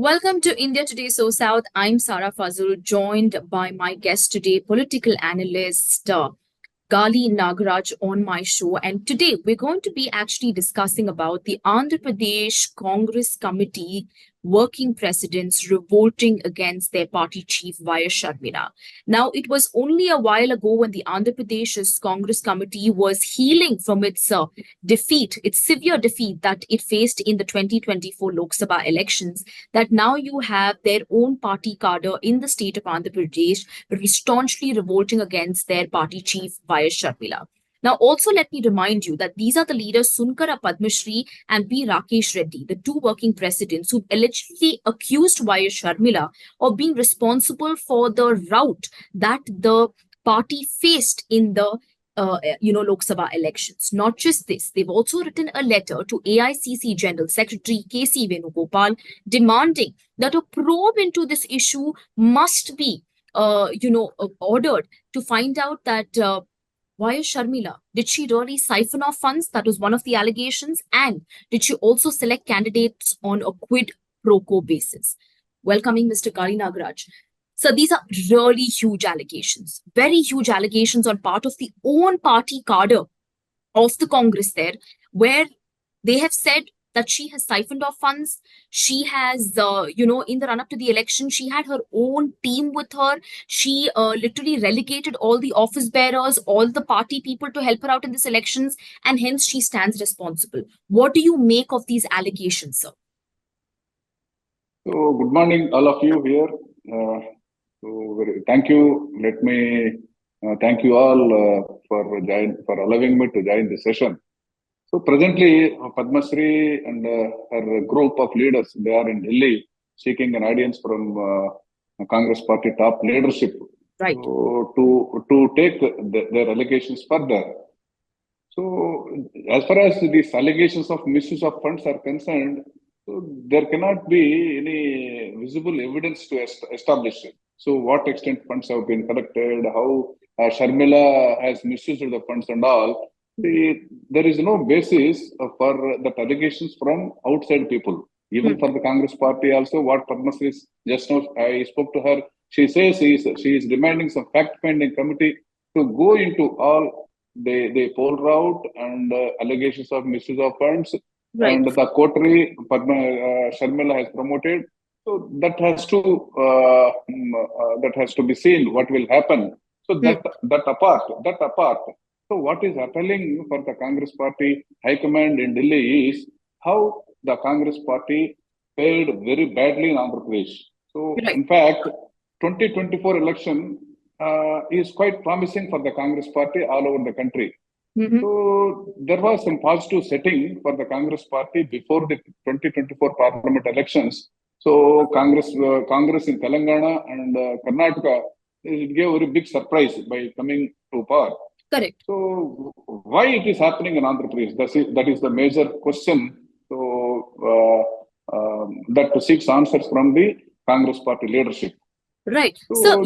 Welcome to India Today SoSouth. I'm Sarah Fazul, joined by my guest today, political analyst Gali Nagaraj on my show. And today we're going to be actually discussing about the Andhra Pradesh Congress Committee working presidents revolting against their party chief YS Sharmila. Now, it was only a while ago when the Andhra Pradesh Congress Committee was healing from its defeat, its severe defeat that it faced in the 2024 Lok Sabha elections, that now you have their own party cadre in the state of Andhra Pradesh staunchly revolting against their party chief YS Sharmila. Now, also let me remind you that these are the leaders Sunkara Padmasri and P. Rakesh Reddy, the two working presidents who allegedly accused YS Sharmila of being responsible for the rout that the party faced in the Lok Sabha elections. Not just this, they've also written a letter to AICC General Secretary KC Venugopal demanding that a probe into this issue must be ordered to find out that YS Sharmila, did she really siphon off funds? That was one of the allegations. And did she also select candidates on a quid pro quo basis? Welcoming Mr. Gali Nagaraj. So these are really huge allegations, very huge allegations on part of the own party cadre of the Congress there, where they have said that she has siphoned off funds. She has, in the run-up to the election, she had her own team with her. She literally relegated all the office bearers, all the party people to help her out in these elections, and hence she stands responsible. What do you make of these allegations, sir? So, good morning, all of you here. Thank you. Let me thank you all for allowing me to join the session. So presently, Padmasri and her group of leaders, they are in Delhi seeking an audience from Congress Party top leadership, right, to take their allegations further. So as far as these allegations of misuse of funds are concerned, so there cannot be any visible evidence to establish it. So what extent funds have been collected, how Sharmila has misused the funds and all. There is no basis for the allegations from outside people. Even for the Congress Party also, what Padmasri is just now, I spoke to her, she says she is demanding some fact-finding committee to go into all the poll route and allegations of misuse of funds, right, and the coterie Sharmila has promoted. So that has to be seen what will happen. So that apart. So what is appealing for the Congress Party High Command in Delhi is how the Congress Party failed very badly in Andhra Pradesh. So in fact, 2024 election is quite promising for the Congress Party all over the country. So there was some positive setting for the Congress Party before the 2024 Parliament elections. So Congress in Telangana and Karnataka, it gave a very big surprise by coming to power. Correct. So why it is happening in Andhra Pradesh? That is the major question. So that seeks answers from the Congress Party leadership. Right. So,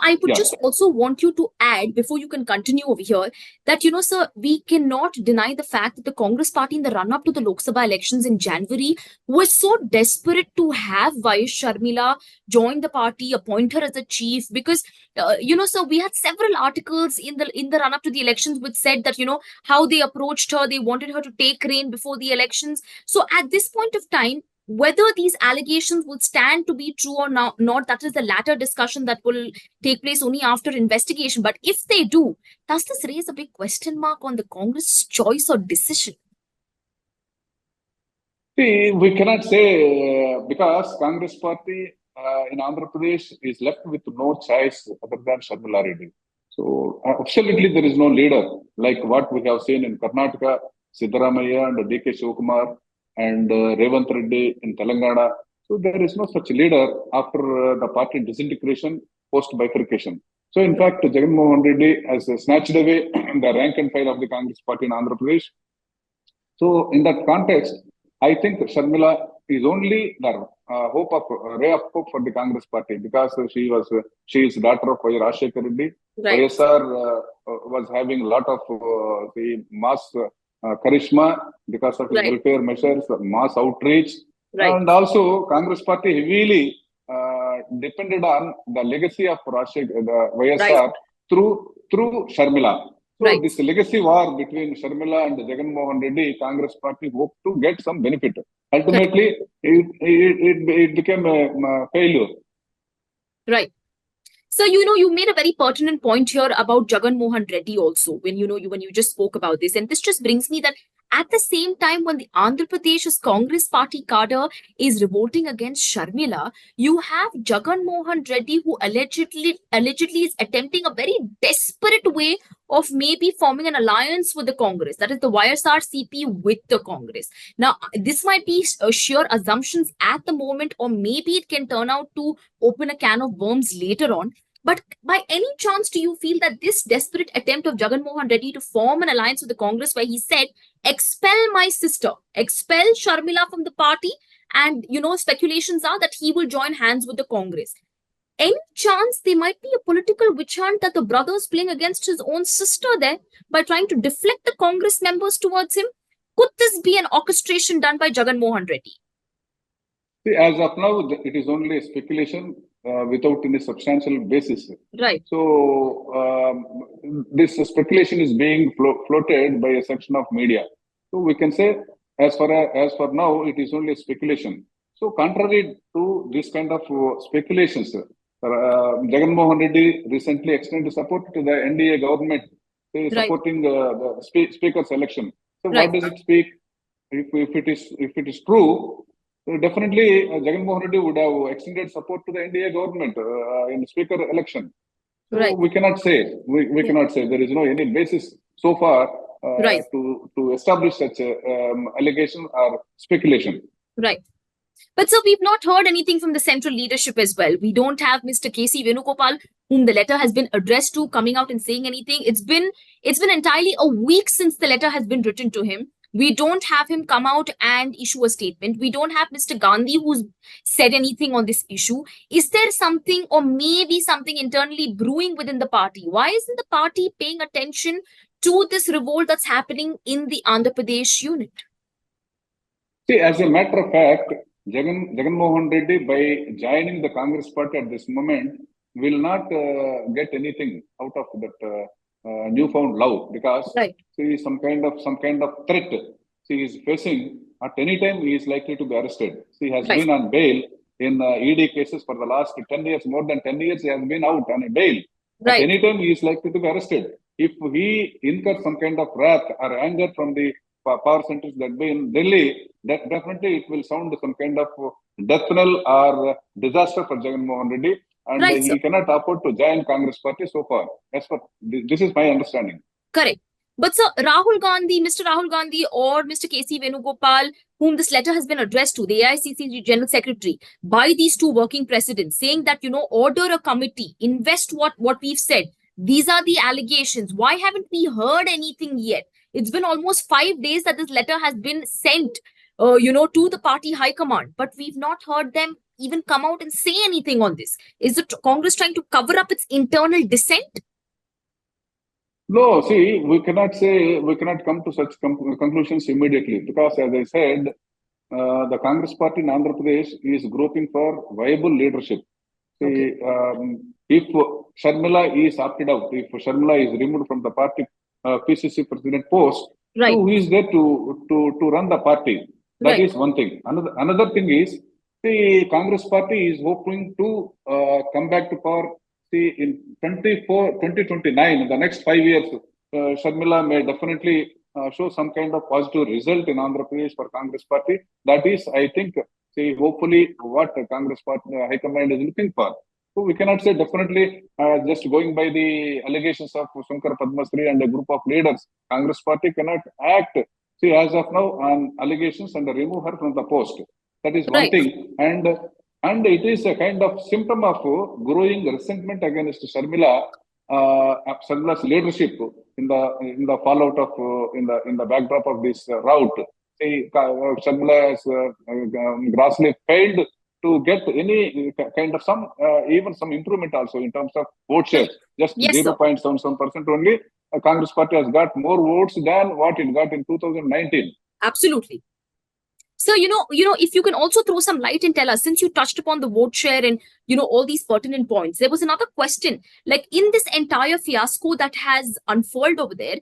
I would just also want you to add, before you can continue over here, that, sir, we cannot deny the fact that the Congress Party in the run-up to the Lok Sabha elections in January was so desperate to have YS Sharmila join the party, appoint her as a chief, because, so we had several articles in the run-up to the elections which said that, how they approached her, they wanted her to take reign before the elections. So at this point of time, whether these allegations will stand to be true or not, that is the latter discussion that will take place only after investigation. But if they do, does this raise a big question mark on the Congress' choice or decision? See, we cannot say because Congress Party in Andhra Pradesh is left with no choice other than Sharmila Reddy. So absolutely there is no leader like what we have seen in Karnataka, Siddaramaiah and D.K. Shivakumar and Revolt Reddy in Telangana. So there is no such leader after the party disintegration, post-bifurcation. So in fact, Jagmohan Reddy has snatched away the rank and file of the Congress Party in Andhra Pradesh. So in that context, I think Sharmila is only the ray of hope for the Congress Party because she is daughter of YS Reddy. Right. YSR was having a lot of the mass charisma because of his welfare measures, mass outreach. Right. And also, Congress Party heavily depended on the legacy of the YSR through Sharmila. So Right. this legacy war between Sharmila and Jagmohan Reddy, Congress Party hoped to get some benefit. Ultimately, it became a failure. Right. So, you made a very pertinent point here about Jagmohan Reddy also, when when you just spoke about this. And this just brings me that at the same time, when the Andhra Pradesh's Congress Party cadre is revolting against Sharmila, you have Jagmohan Reddy, who allegedly is attempting a very desperate way of maybe forming an alliance with the Congress, that is the YSRCP with the Congress. Now, this might be sheer assumptions at the moment, or maybe it can turn out to open a can of worms later on. But by any chance, do you feel that this desperate attempt of Jagmohan Reddy to form an alliance with the Congress, where he said, expel my sister, expel Sharmila from the party, and speculations are that he will join hands with the Congress. Any chance there might be a political witch hunt that the brother is playing against his own sister there by trying to deflect the Congress members towards him? Could this be an orchestration done by Jagmohan Reddy? See, as of now, it is only speculation without any substantial basis. Right. So this speculation is being floated by a section of media. So we can say, as for now, it is only speculation. So contrary to this kind of speculations, Jagmohan Reddy recently extended support to the NDA government, supporting the speaker's election. So what does it speak? If it is true, definitely Jagmohan Reddy would have extended support to the NDA government in the speaker election. So we cannot say. We cannot say. There is no any basis so far to establish such allegation or speculation. Right. But so we've not heard anything from the central leadership as well. We don't have Mr. K.C. Venugopal, whom the letter has been addressed to, coming out and saying anything. It's been entirely a week since the letter has been written to him. We don't have him come out and issue a statement. We don't have Mr. Gandhi who's said anything on this issue. Is there something, or maybe something internally brewing within the party? Why isn't the party paying attention to this revolt that's happening in the Andhra Pradesh unit? See, as a matter of fact, Jagmohan Reddy, by joining the Congress Party at this moment, will not get anything out of that newfound love, because see, some kind of threat she is facing. At any time, he is likely to be arrested. She has been on bail in ED cases for the last 10 years, more than 10 years. He has been out on a bail. At any time, he is likely to be arrested. If he incurs some kind of wrath or anger from the power centers that be in Delhi, that definitely it will sound some kind of death knell or disaster for Jagmohan Reddy, and he cannot afford to join Congress Party so far. This is my understanding. Correct. But sir, Mr. Rahul Gandhi or Mr. K.C. Venugopal, whom this letter has been addressed to, the AICC General Secretary, by these two working presidents, saying that, order a committee, invest what we've said. These are the allegations. Why haven't we heard anything yet? It's been almost 5 days that this letter has been sent, to the party high command, but we've not heard them even come out and say anything on this. Is the Congress trying to cover up its internal dissent? No, see, we cannot come to such conclusions immediately, because, as I said, the Congress Party in Andhra Pradesh is groping for viable leadership. See, if Sharmila is opted out, if Sharmila is removed from the party PCC president post, so who is there to run the party? That is one thing. Another thing is, the Congress Party is hoping to come back to power. See, in 2029, in the next 5 years, Sharmila may definitely show some kind of positive result in Andhra Pradesh for Congress Party. That is, I think, hopefully what the Congress Party High Command is looking for. So we cannot say definitely, just going by the allegations of Sunkara Padmasri and a group of leaders, Congress Party cannot act, as of now, on allegations and remove her from the post. That is one thing. And it is a kind of symptom of growing resentment against Sharmila's leadership in the fallout of in the backdrop of this rout. Sharmila has grossly failed to get any kind of even some improvement also in terms of vote share. Just 0.77% only. Congress Party has got more votes than what it got in 2019. Absolutely. So, if you can also throw some light and tell us, since you touched upon the vote share and, all these pertinent points, there was another question, like in this entire fiasco that has unfolded over there,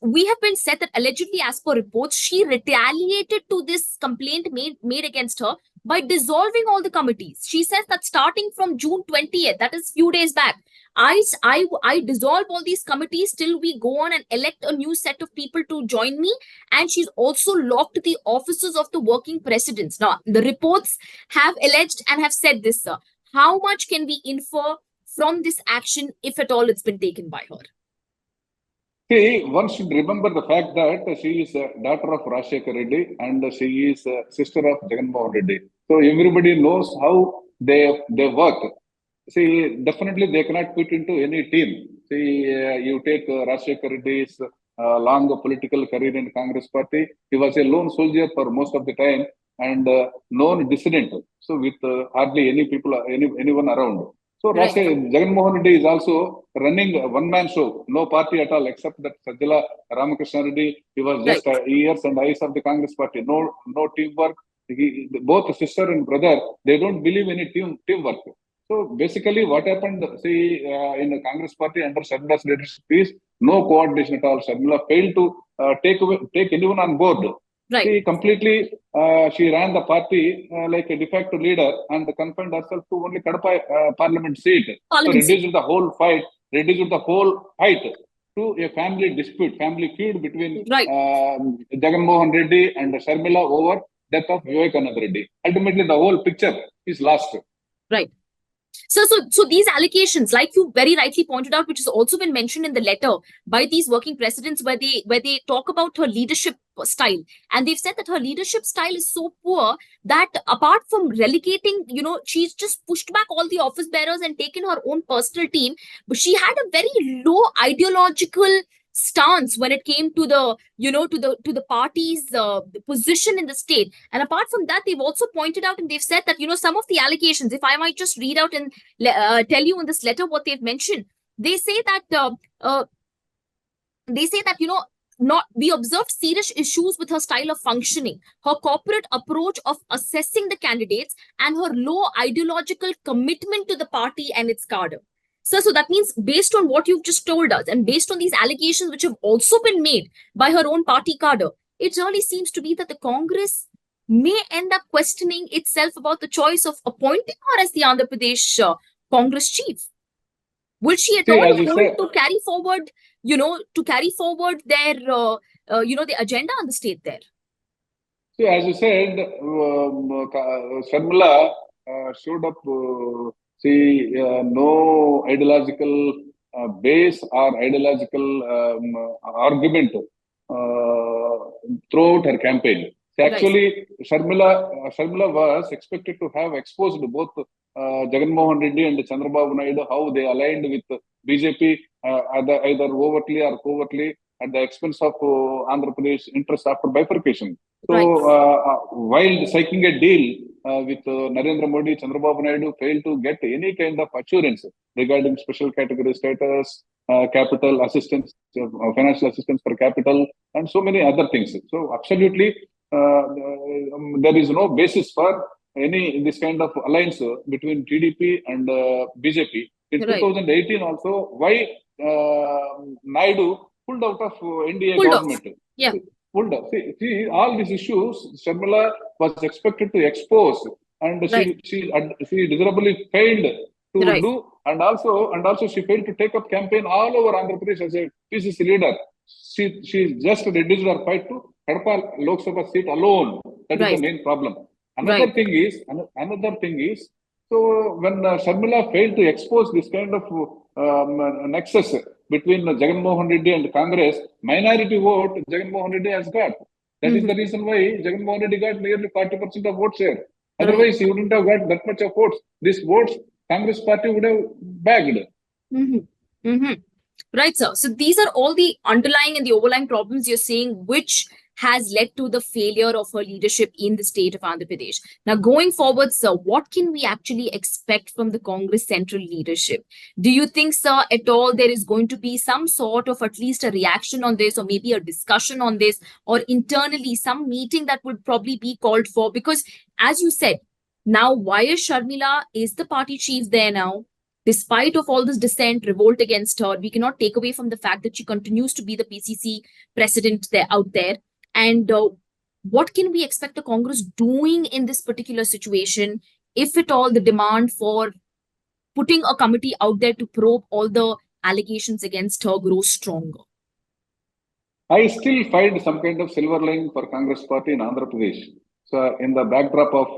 we have been said that allegedly, as per reports, she retaliated to this complaint made against her by dissolving all the committees. She says that starting from June 20th, that is few days back, I dissolve all these committees till we go on and elect a new set of people to join me. And she's also locked the offices of the working presidents. Now, the reports have alleged and have said this, sir. How much can we infer from this action, if at all it's been taken by her? See, one should remember the fact that she is a daughter of Rakesh Reddy and she is a sister of Jagmohan Reddy. So everybody knows how they work. See, definitely they cannot fit into any team. See, you take Rakesh Reddy's long political career in Congress party. He was a lone soldier for most of the time and known dissident. So with hardly any people, anyone around. So Right. Jagmohan Reddy is also running a one-man show, no party at all, except that Sajjala Ramakrishna Reddy. He was just ears and eyes of the Congress party. No teamwork. Both sister and brother, they don't believe in teamwork. So basically, what happened, see, in the Congress party under Sharmila's leadership is no coordination at all. Sharmila failed to take anyone on board. Right. She completely, she ran the party like a de facto leader and confined herself to only Kadapa parliament seat. So reduced the whole fight to a family dispute, family feud between Jagmohan Reddy and Sharmila over death of Vivekananda Reddy. Ultimately, the whole picture is lost. Right. So these allegations, like you very rightly pointed out, which has also been mentioned in the letter by these working presidents, where they talk about her leadership style, and they've said that her leadership style is so poor that apart from relegating, she's just pushed back all the office bearers and taken her own personal team, but she had a very low ideological stance when it came to the to the party's position in the state. And apart from that, they've also pointed out and they've said that some of the allegations, if I might just read out and tell you in this letter what they've mentioned, they say that we observed serious issues with her style of functioning, her corporate approach of assessing the candidates, and her low ideological commitment to the party and its cadre. So that means, based on what you've just told us and based on these allegations which have also been made by her own party cadre, it really seems to be that the Congress may end up questioning itself about the choice of appointing her as the Andhra Pradesh Congress chief. Will she at all hold to carry forward, their, the agenda on the state there? See, as you said, Sharmila showed up. No ideological base or ideological argument throughout her campaign. So actually, Sharmila was expected to have exposed both Jagmohan Reddy and Chandrababu Naidu, how they aligned with BJP either overtly or covertly at the expense of Andhra Pradesh interests after bifurcation. So while striking a deal with Narendra Modi, Chandrababu Naidu failed to get any kind of assurance regarding special category status, capital assistance, financial assistance for capital, and so many other things. So absolutely, there is no basis for this kind of alliance between TDP and BJP. In 2018 also, why Naidu pulled out of NDA government? Yeah. Pulled up. See, all these issues, Sharmila was expected to expose, and she miserably failed to do, and also she failed to take up campaign all over Andhra Pradesh as a PCC leader. She just reduced her fight to Kadapa Lok Sabha seat alone. That is the main problem. Another thing is, so when Sharmila failed to expose this kind of nexus between Jagmohan Reddy and Congress, minority vote Jagmohan Reddy has got. That is the reason why Jagmohan Reddy got nearly 40% of vote share. Otherwise, he wouldn't have got that much of votes. These votes, Congress party would have bagged. Right, sir. So these are all the underlying and the overlying problems you're seeing, which has led to the failure of her leadership in the state of Andhra Pradesh. Now, going forward, sir, what can we actually expect from the Congress central leadership? Do you think, sir, at all there is going to be some sort of at least a reaction on this, or maybe a discussion on this, or internally some meeting that would probably be called for? Because, as you said, now YS Sharmila is the party chief there now. Despite of all this dissent, revolt against her, we cannot take away from the fact that she continues to be the PCC president there out there. And what can we expect the Congress doing in this particular situation, if at all the demand for putting a committee out there to probe all the allegations against her grows stronger? I still find some kind of silver lining for Congress party in Andhra Pradesh. So, in the backdrop of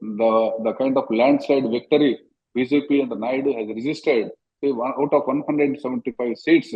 the kind of landslide victory BJP and Naidu has resisted, say, out of 175 seats,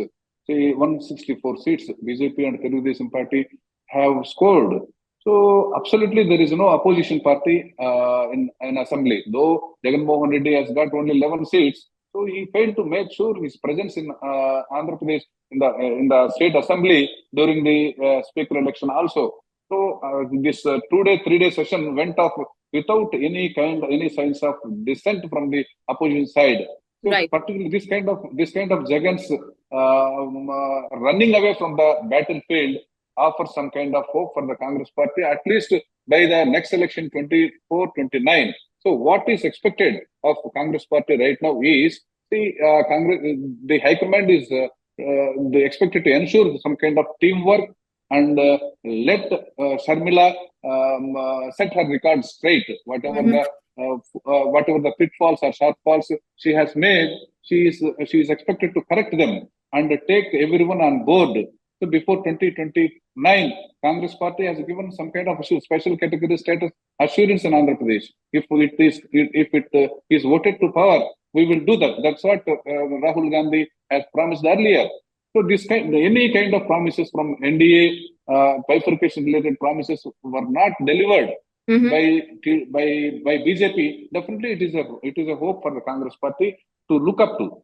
say 164 seats, BJP and Telangana party have scored. So, absolutely, there is no opposition party in assembly. Though Jagmohan Reddy has got only 11 seats, so he failed to make sure his presence in Andhra Pradesh in the state assembly during the speaker election also. So this 2-day, 3-day session went off without any signs of dissent from the opposition side. So Right. particularly this kind of Jagan's running away from the battlefield offers some kind of hope for the Congress party, at least by the next election 24-29. So what is expected of Congress party right now is the High Command is they expected to ensure some kind of teamwork and let Sharmila set her record straight. Whatever the pitfalls or shortfalls she has made, she is expected to correct them and take everyone on board. So before 2029, Congress party has given some kind of special category status assurance in Andhra Pradesh. If it is voted to power, we will do that. That's what Rahul Gandhi has promised earlier. So any kind of promises from NDA, bifurcation related promises were not delivered by BJP. Definitely, it is a hope for the Congress party to look up to.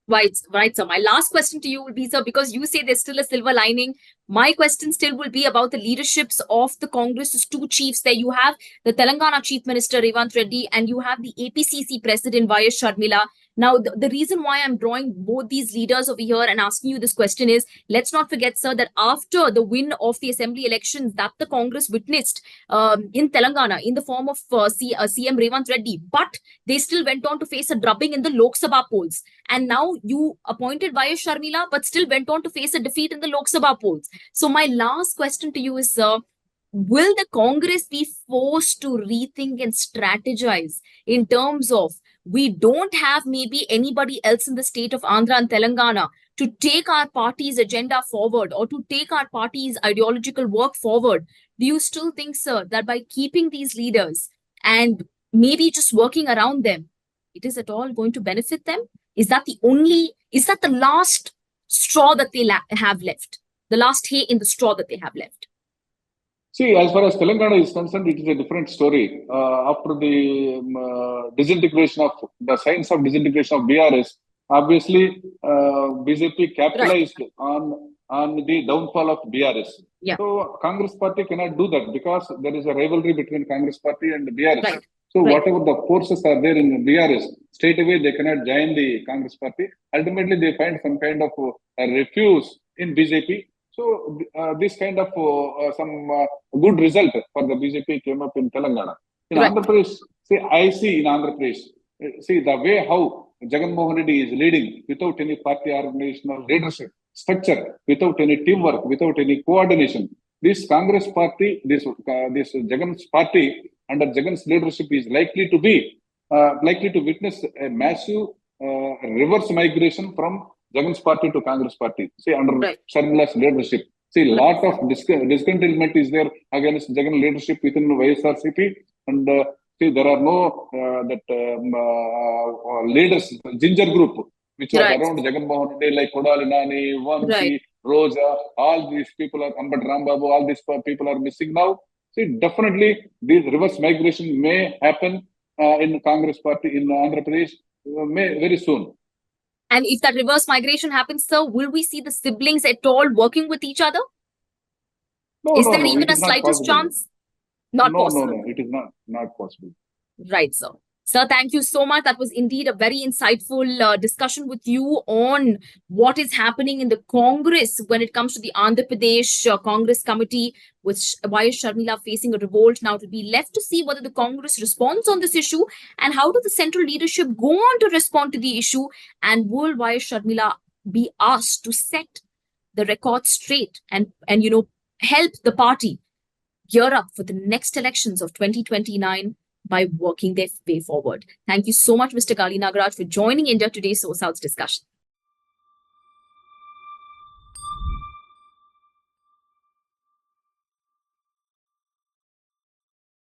Right, sir. My last question to you will be, sir, because you say there's still a silver lining. My question still will be about the leaderships of the Congress's two chiefs. There you have the Telangana Chief Minister Revolt Reddy, and you have the APCC President YS Sharmila. Now, the reason why I'm drawing both these leaders over here and asking you this question is, let's not forget, sir, that after the win of the assembly elections that the Congress witnessed in Telangana in the form of CM Revolt Reddy, but they still went on to face a drubbing in the Lok Sabha polls. And now you appointed YS Sharmila, but still went on to face a defeat in the Lok Sabha polls. So my last question to you is, sir, will the Congress be forced to rethink and strategize in terms of we don't have maybe anybody else in the state of Andhra and Telangana to take our party's agenda forward or to take our party's ideological work forward? Do you still think, sir, that by keeping these leaders and maybe just working around them, it is at all going to benefit them? Is that the last straw that they have left? The last hay in the straw that they have left? See, as far as Telangana is concerned, it is a different story. After the disintegration of the signs of disintegration of BRS, obviously BJP capitalized on the downfall of BRS. Yeah. So Congress party cannot do that because there is a rivalry between Congress party and BRS. Right. So whatever the forces are there in BRS, straight away they cannot join the Congress party. Ultimately, they find some kind of refuse in BJP. So this kind of some good result for the BJP came up in Telangana. In Andhra Pradesh, I see in Andhra Pradesh, the way how Jagmohan Reddy is leading without any party organizational leadership structure, without any teamwork, without any coordination. This Congress party, this Jagan's party under Jagan's leadership is likely to witness a massive reverse migration from Jagan's party to Congress party. Under Sharmila's leadership. Lot of discontentment is there against Jagan leadership within YSRCP, and there are no leaders, ginger group, which was around Jagmohan Reddy, like Kodali Nani, Vansi, Roja, all these people are, Ambat Rambabu, all these people are missing now. Definitely this reverse migration may happen in Congress party in Andhra Pradesh very soon. And if that reverse migration happens, sir, will we see the siblings at all working with each other? No, Is no, there no, even it a is not slightest possible. chance? Not No, possible. no, it is not possible. Right, sir. Sir, thank you so much. That was indeed a very insightful discussion with you on what is happening in the Congress when it comes to the Andhra Pradesh Congress Committee, with YS Sharmila facing a revolt. Now, it will be left to see whether the Congress responds on this issue and how does the central leadership go on to respond to the issue, and will YS Sharmila be asked to set the record straight and help the party gear up for the next elections of 2029 by working their way forward. Thank you so much, Mr. Gali Nagaraj, for joining India Today's SoSouth discussion.